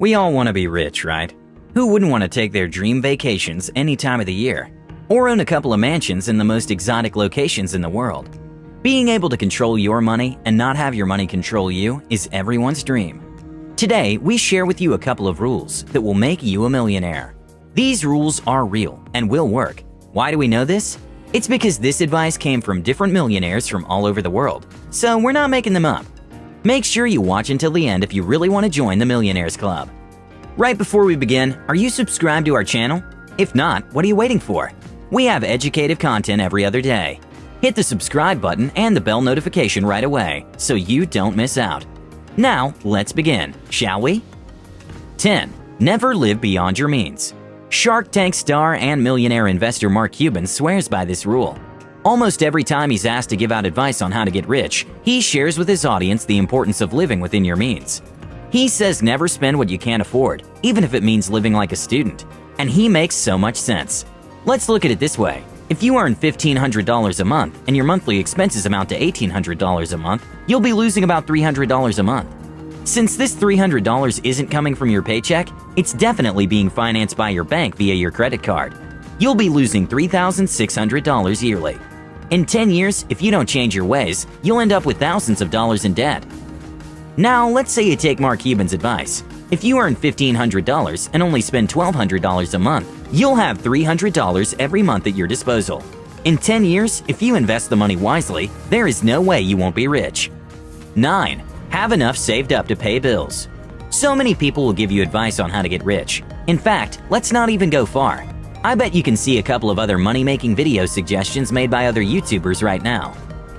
We all want to be rich, right? Who wouldn't want to take their dream vacations any time of the year? Or own a couple of mansions in the most exotic locations in the world? Being able to control your money and not have your money control you is everyone's dream. Today, we share with you a couple of rules that will make you a millionaire. These rules are real and will work. Why do we know this? It's because this advice came from different millionaires from all over the world, so we're not making them up. Make sure you watch until the end if you really want to join the Millionaires Club. Right before we begin, are you subscribed to our channel? If not, what are you waiting for? We have educative content every other day. Hit the subscribe button and the bell notification right away so you don't miss out. Now, let's begin, shall we? 10. Never live beyond your means. Shark Tank star and millionaire investor Mark Cuban swears by this rule. Almost every time he's asked to give out advice on how to get rich, he shares with his audience the importance of living within your means. He says never spend what you can't afford, even if it means living like a student. And he makes so much sense. Let's look at it this way. If you earn $1,500 a month and your monthly expenses amount to $1,800 a month, you'll be losing about $300 a month. Since this $300 isn't coming from your paycheck, it's definitely being financed by your bank via your credit card. You'll be losing $3,600 yearly. In 10 years, if you don't change your ways, you'll end up with thousands of dollars in debt. Now, let's say you take Mark Cuban's advice. If you earn $1,500 and only spend $1,200 a month, you'll have $300 every month at your disposal. In 10 years, if you invest the money wisely, there is no way you won't be rich. 9. Have enough saved up to pay bills. So many people will give you advice on how to get rich. In fact, let's not even go far. I bet you can see a couple of other money-making video suggestions made by other YouTubers right now.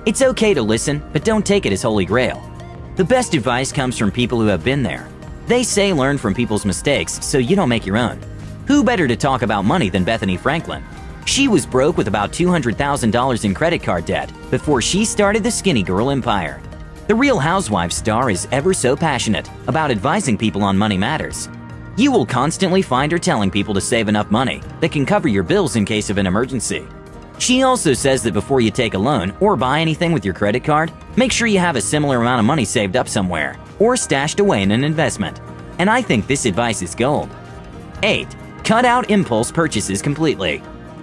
It's okay to listen, but don't take it as holy grail. The best advice comes from people who have been there. They say learn from people's mistakes so you don't make your own. Who better to talk about money than Bethany Franklin? She was broke with about $200,000 in credit card debt before she started the Skinny Girl empire. The Real Housewives star is ever so passionate about advising people on money matters. You will constantly find her telling people to save enough money that can cover your bills in case of an emergency. She also says that before you take a loan or buy anything with your credit card, make sure you have a similar amount of money saved up somewhere or stashed away in an investment. And I think this advice is gold. 8. Cut out impulse purchases completely.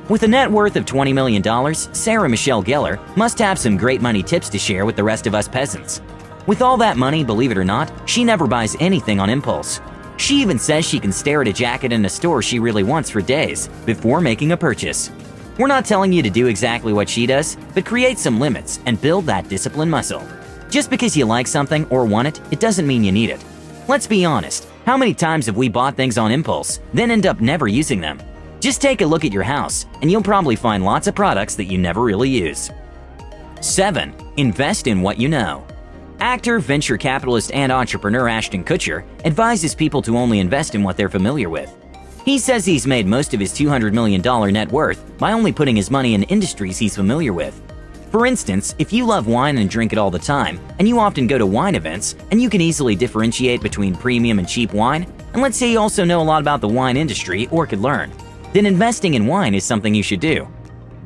With a net worth of $20 million, Sarah Michelle Gellar must have some great money tips to share with the rest of us peasants. With all that money, believe it or not, she never buys anything on impulse. She even says she can stare at a jacket in a store she really wants for days before making a purchase. We're not telling you to do exactly what she does, but create some limits and build that discipline muscle. Just because you like something or want it, it doesn't mean you need it. Let's be honest, how many times have we bought things on impulse, then end up never using them? Just take a look at your house, and you'll probably find lots of products that you never really use. 7. Invest in what you know. Actor, venture capitalist, and entrepreneur Ashton Kutcher advises people to only invest in what they're familiar with. He says he's made most of his $200 million net worth by only putting his money in industries he's familiar with. For instance, if you love wine and drink it all the time, and you often go to wine events, and you can easily differentiate between premium and cheap wine, and let's say you also know a lot about the wine industry or could learn, then investing in wine is something you should do.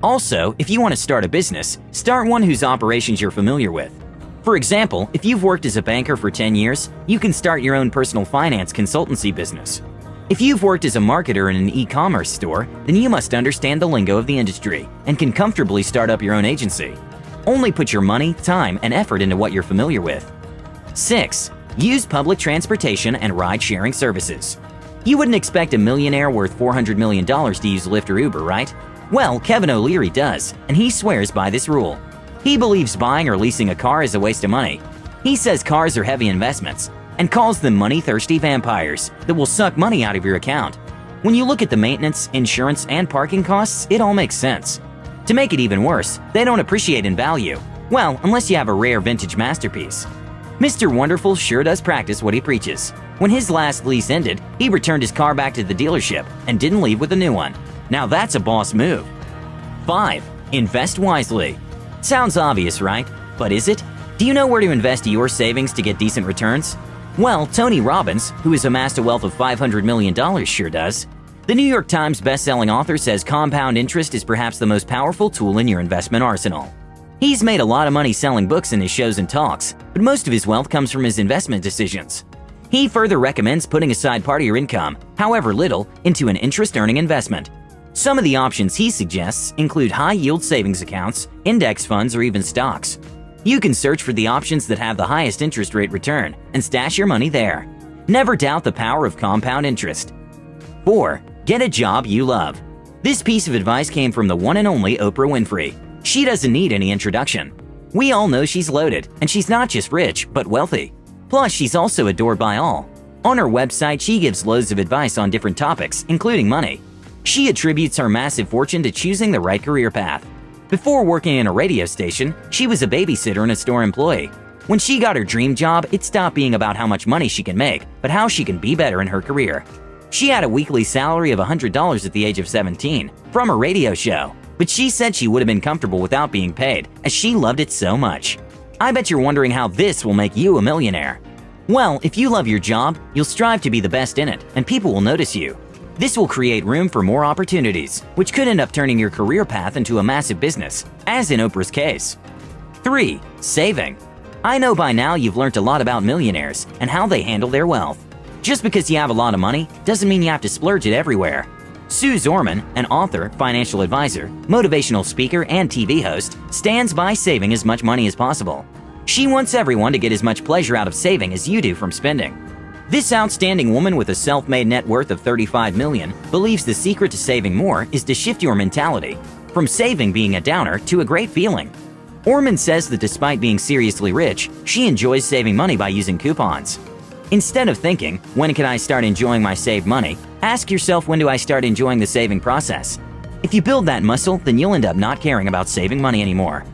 Also, if you want to start a business, start one whose operations you're familiar with. For example, if you've worked as a banker for 10 years, you can start your own personal finance consultancy business. If you've worked as a marketer in an e-commerce store, then you must understand the lingo of the industry and can comfortably start up your own agency. Only put your money, time, and effort into what you're familiar with. 6. Use public transportation and ride-sharing services. You wouldn't expect a millionaire worth $400 million to use Lyft or Uber, right? Well, Kevin O'Leary does, and he swears by this rule. He believes buying or leasing a car is a waste of money. He says cars are heavy investments and calls them money-thirsty vampires that will suck money out of your account. When you look at the maintenance, insurance, and parking costs, it all makes sense. To make it even worse, they don't appreciate in value. Well, unless you have a rare vintage masterpiece. Mr. Wonderful sure does practice what he preaches. When his last lease ended, he returned his car back to the dealership and didn't leave with a new one. Now that's a boss move. 5. Invest wisely. Sounds obvious, right? But is it? Do you know where to invest your savings to get decent returns? Well, Tony Robbins, who has amassed a wealth of $500 million, sure does. The New York Times best-selling author says compound interest is perhaps the most powerful tool in your investment arsenal. He's made a lot of money selling books in his shows and talks, but most of his wealth comes from his investment decisions. He further recommends putting aside part of your income, however little, into an interest-earning investment. Some of the options he suggests include high-yield savings accounts, index funds, or even stocks. You can search for the options that have the highest interest rate return and stash your money there. Never doubt the power of compound interest. 4. Get a job you love. This piece of advice came from the one and only Oprah Winfrey. She doesn't need any introduction. We all know she's loaded, and she's not just rich, but wealthy. Plus, she's also adored by all. On her website, she gives loads of advice on different topics, including money. She attributes her massive fortune to choosing the right career path. Before working in a radio station, she was a babysitter and a store employee. When she got her dream job, it stopped being about how much money she can make, but how she can be better in her career. She had a weekly salary of $100 at the age of 17 from a radio show, but she said she would have been comfortable without being paid, as she loved it so much. I bet you're wondering how this will make you a millionaire. Well, if you love your job, you'll strive to be the best in it, and people will notice you. This will create room for more opportunities, which could end up turning your career path into a massive business, as in Oprah's case. 3. Saving. I know by now you've learned a lot about millionaires and how they handle their wealth. Just because you have a lot of money doesn't mean you have to splurge it everywhere. Sue Zorman, an author, financial advisor, motivational speaker, and TV host, stands by saving as much money as possible. She wants everyone to get as much pleasure out of saving as you do from spending. This outstanding woman with a self-made net worth of $35 million believes the secret to saving more is to shift your mentality from saving being a downer to a great feeling. Orman says that despite being seriously rich, she enjoys saving money by using coupons. Instead of thinking, when can I start enjoying my saved money, ask yourself, when do I start enjoying the saving process? If you build that muscle, then you'll end up not caring about saving money anymore.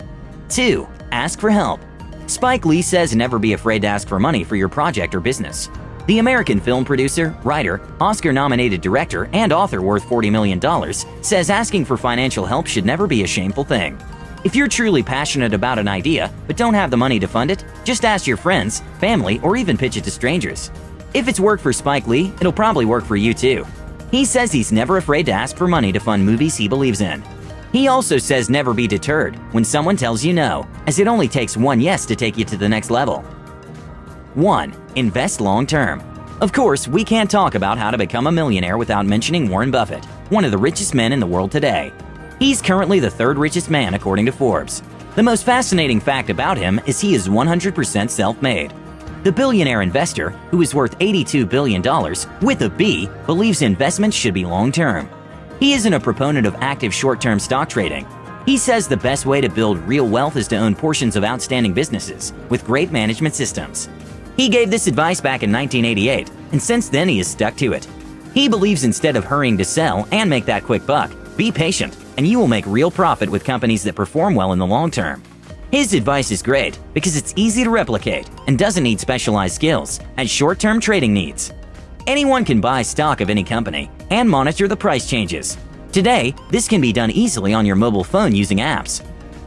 2. Ask for help. Spike Lee says never be afraid to ask for money for your project or business. The American film producer, writer, Oscar-nominated director, and author worth $40 million says asking for financial help should never be a shameful thing. If you're truly passionate about an idea but don't have the money to fund it, just ask your friends, family, or even pitch it to strangers. If it's worked for Spike Lee, it'll probably work for you too. He says he's never afraid to ask for money to fund movies he believes in. He also says never be deterred when someone tells you no, as it only takes one yes to take you to the next level. 1. Invest long-term. Of course, we can't talk about how to become a millionaire without mentioning Warren Buffett, one of the richest men in the world today. He's currently the third richest man according to Forbes. The most fascinating fact about him is he is 100% self-made. The billionaire investor, who is worth $82 billion, with a B, believes investments should be long-term. He isn't a proponent of active short-term stock trading. He says the best way to build real wealth is to own portions of outstanding businesses with great management systems. He gave this advice back in 1988, and since then he has stuck to it. He believes instead of hurrying to sell and make that quick buck, be patient, and you will make real profit with companies that perform well in the long term. His advice is great because it's easy to replicate and doesn't need specialized skills, as short-term trading needs. Anyone can buy stock of any company and monitor the price changes. Today, this can be done easily on your mobile phone using apps.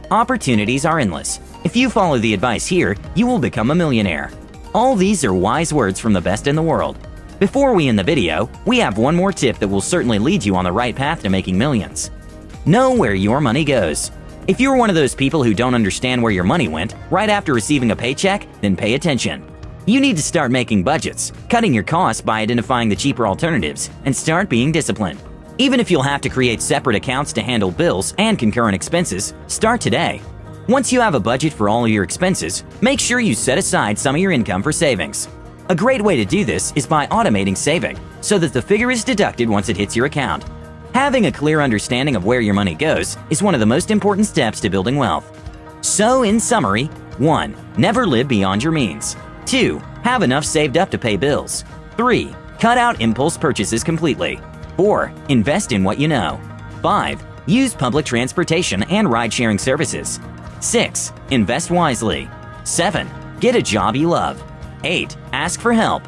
Opportunities are endless. If you follow the advice here, you will become a millionaire. All these are wise words from the best in the world. Before we end the video, we have one more tip that will certainly lead you on the right path to making millions. Know where your money goes. If you're one of those people who don't understand where your money went right after receiving a paycheck, then pay attention. You need to start making budgets, cutting your costs by identifying the cheaper alternatives, and start being disciplined. Even if you'll have to create separate accounts to handle bills and concurrent expenses, start today. Once you have a budget for all of your expenses, make sure you set aside some of your income for savings. A great way to do this is by automating saving, so that the figure is deducted once it hits your account. Having a clear understanding of where your money goes is one of the most important steps to building wealth. So, in summary, 1. Never live beyond your means. 2. Have enough saved up to pay bills. 3. Cut out impulse purchases completely. 4. Invest in what you know. 5. Use public transportation and ride-sharing services. 6. Invest wisely. 7. Get a job you love. 8. Ask for help.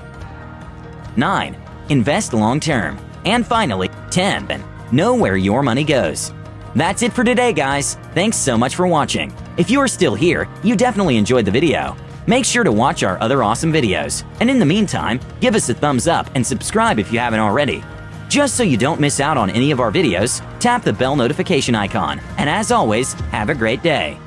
9. Invest long-term. And finally, 10. Know where your money goes. That's it for today, guys. Thanks so much for watching. If you're still here, you definitely enjoyed the video. Make sure to watch our other awesome videos. And in the meantime, give us a thumbs up and subscribe if you haven't already. Just so you don't miss out on any of our videos, tap the bell notification icon. And as always, have a great day.